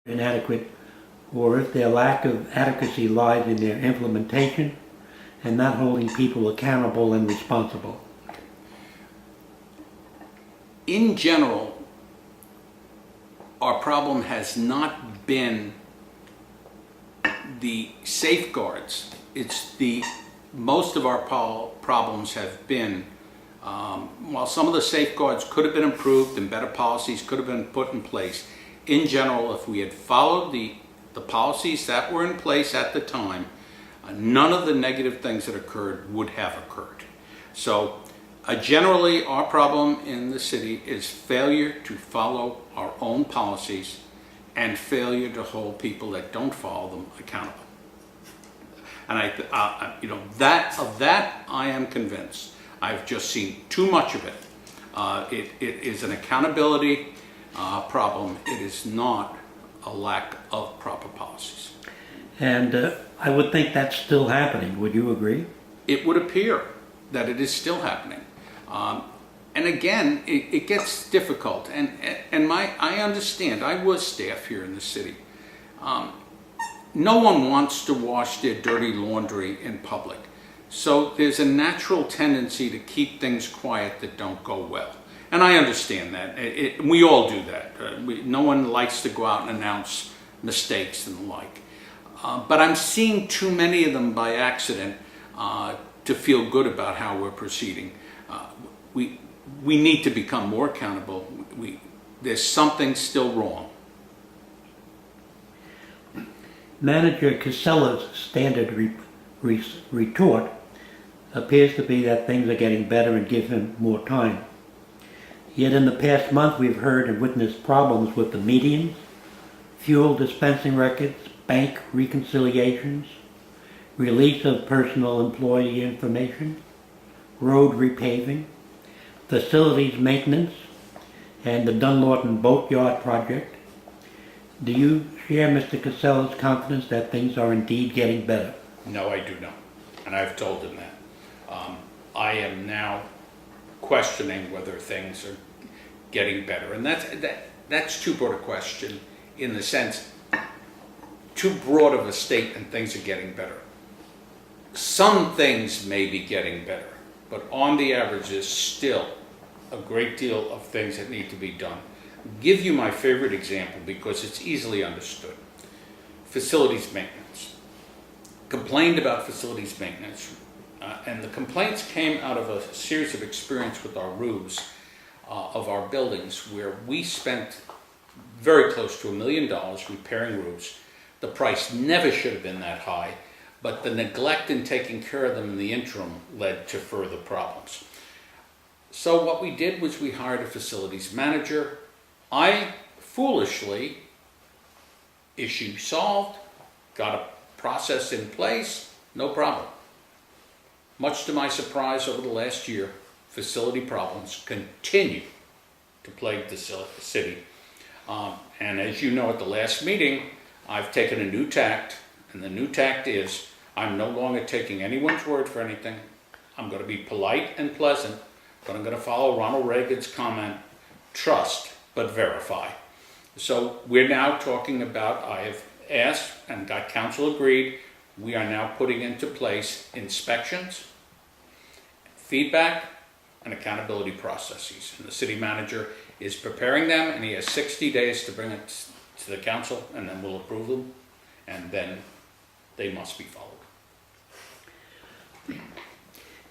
inadequate, or if their lack of adequacy lies in their implementation and not holding people accountable and responsible? In general, our problem has not been the safeguards. Most of our problems have been, while some of the safeguards could have been improved and better policies could have been put in place, in general, if we had followed the policies that were in place at the time, none of the negative things that occurred would have occurred. So generally, our problem in the city is failure to follow our own policies and failure to hold people that don't follow them accountable. And that I am convinced. I've just seen too much of it. It is an accountability problem. It is not a lack of proper policies. And I would think that's still happening. Would you agree? It would appear that it is still happening. And again, it gets difficult. And I understand. I was staff here in the city. No one wants to wash their dirty laundry in public. So there's a natural tendency to keep things quiet that don't go well. And I understand that. We all do that. No one likes to go out and announce mistakes and the like. But I'm seeing too many of them by accident to feel good about how we're proceeding. We need to become more accountable. There's something still wrong. Manager Casella's standard retort appears to be that things are getting better and give him more time. Yet in the past month we've heard and witnessed problems with the medians, fuel dispensing records, bank reconciliations, release of personal employee information, road repaving, facilities maintenance, and the Dunlawton Boatyard project. Do you share Mr. Casella's confidence that things are indeed getting better? No, I do not. And I've told him that. I am now questioning whether things are getting better. And that's too broad a question, in the sense, too broad of a statement, things are getting better. Some things may be getting better, but on the average there's still a great deal of things that need to be done. I'll give you my favorite example because it's easily understood. Facilities maintenance. Complained about facilities maintenance, and the complaints came out of a series of experience with our roofs of our buildings, where we spent very close to $1 million repairing roofs. The price never should have been that high, but the neglect in taking care of them in the interim led to further problems. So what we did was we hired a facilities manager. I foolishly, issue solved, got a process in place, no problem. Much to my surprise, over the last year, facility problems continue to plague the city. And as you know, at the last meeting, I've taken a new tact, and the new tact is I'm no longer taking anyone's word for anything. I'm going to be polite and pleasant, but I'm going to follow Ronald Reagan's comment, trust but verify. So we're now talking about, I have asked and got council agreed, we are now putting into place inspections, feedback, and accountability processes. And the city manager is preparing them, and he has 60 days to bring it to the council, and then we'll approve them, and then they must be followed.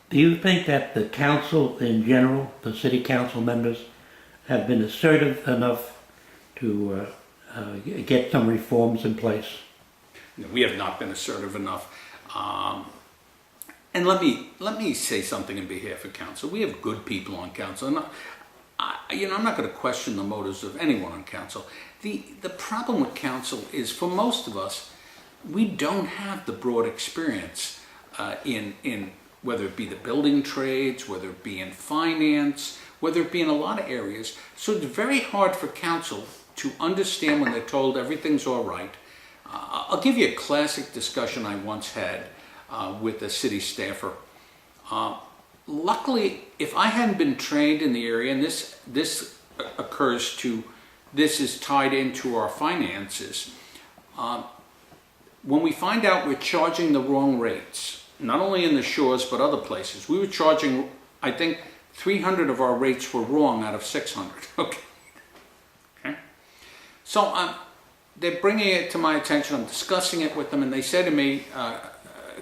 Do you think that the council in general, the city council members, have been assertive enough to get some reforms in place? No, we have not been assertive enough. And let me say something in behalf of council. We have good people on council, and I'm not going to question the motives of anyone on council. The problem with council is, for most of us, we don't have the broad experience in whether it be the building trades, whether it be in finance, whether it be in a lot of areas. So it's very hard for council to understand when they're told everything's all right. I'll give you a classic discussion I once had with a city staffer. Luckily, if I hadn't been trained in the area, and this occurs to this is tied into our finances. When we find out we're charging the wrong rates, not only in the shores but other places, we were charging, I think, 300 of our rates were wrong out of 600. Okay. So they're bringing it to my attention. I'm discussing it with them, and they say to me,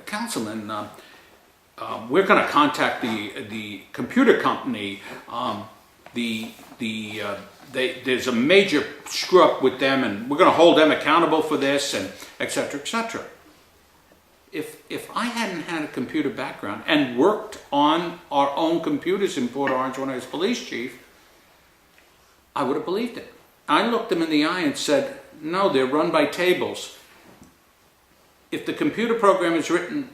Councilman, we're going to contact the computer company. There's a major screw up with them, and we're going to hold them accountable for this, and et cetera, et cetera. If I hadn't had a computer background and worked on our own computers in Port Orange when I was police chief, I would have believed it. I looked them in the eye and said, no, they're run by tables. If the computer program is written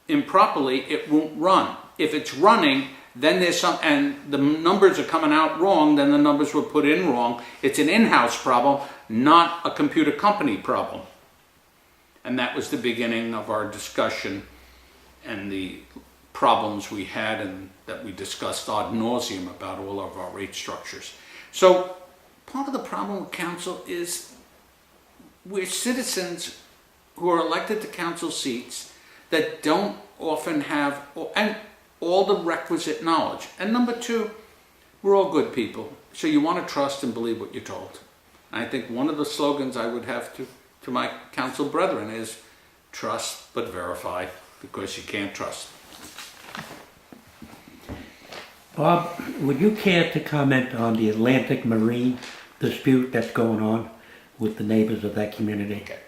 improperly, it won't run. If it's running, then there's some, and the numbers are coming out wrong, then the numbers were put in wrong. It's an in-house problem, not a computer company problem. And that was the beginning of our discussion and the problems we had and that we discussed ad nauseum about all of our rate structures. So part of the problem with council is we're citizens who are elected to council seats that don't often have all the requisite knowledge. And number two, we're all good people. So you want to trust and believe what you're told. And I think one of the slogans I would have to my council brethren is trust but verify, because you can't trust. Bob, would you care to comment on the Atlantic Marine dispute that's going on with the neighbors of that community? Okay.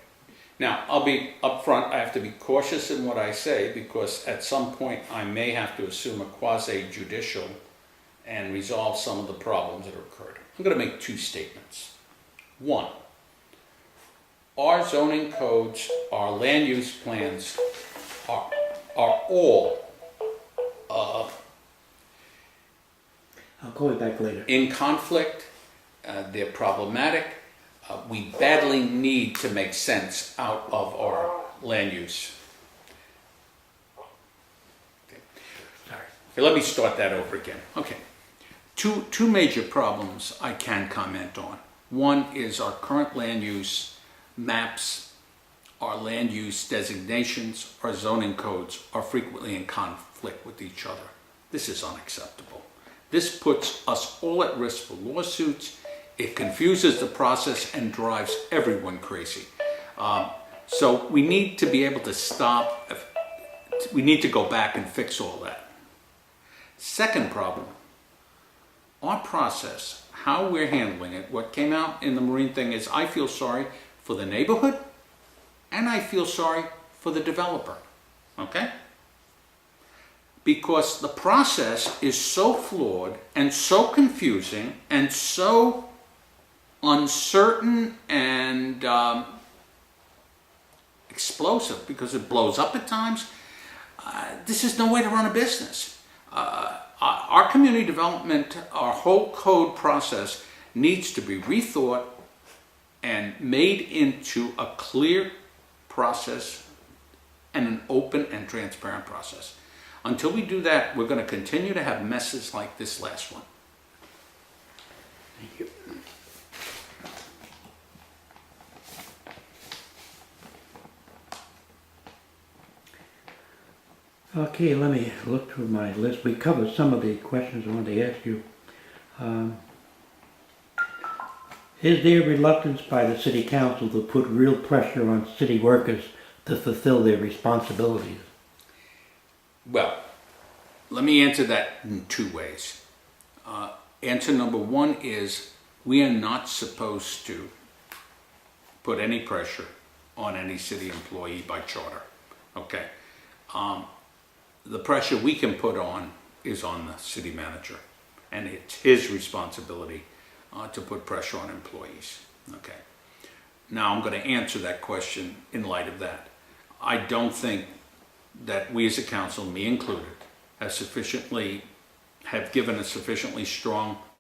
Now, I'll be upfront. I have to be cautious in what I say, because at some point I may have to assume a quasi-judicial and resolve some of the problems that occurred. I'm going to make two statements. One, our zoning codes, our land use plans are all I'll call you back later. in conflict. They're problematic. We badly need to make sense out of our land use. Okay. Sorry. Okay, let me start that over again. Okay. Two major problems I can comment on. One is our current land use maps, our land use designations, our zoning codes are frequently in conflict with each other. This is unacceptable. This puts us all at risk for lawsuits. It confuses the process and drives everyone crazy. So we need to be able to stop. We need to go back and fix all that. Second problem, our process, how we're handling it, what came out in the Marine thing is I feel sorry for the neighborhood and I feel sorry for the developer, okay? Because the process is so flawed and so confusing and so uncertain and explosive, because it blows up at times. This is no way to run a business. Our community development, our whole code process needs to be rethought and made into a clear process and an open and transparent process. Until we do that, we're going to continue to have messes like this last one. Thank you. Okay, let me look through my list. We covered some of the questions I wanted to ask you. Is there reluctance by the city council to put real pressure on city workers to fulfill their responsibilities? Well, let me answer that in two ways. Answer number one is we are not supposed to put any pressure on any city employee by charter. Okay. The pressure we can put on is on the city manager, and it's his responsibility to put pressure on employees. Okay. Now I'm going to answer that question in light of that. I don't think that we as a council, me included, have given a sufficiently strong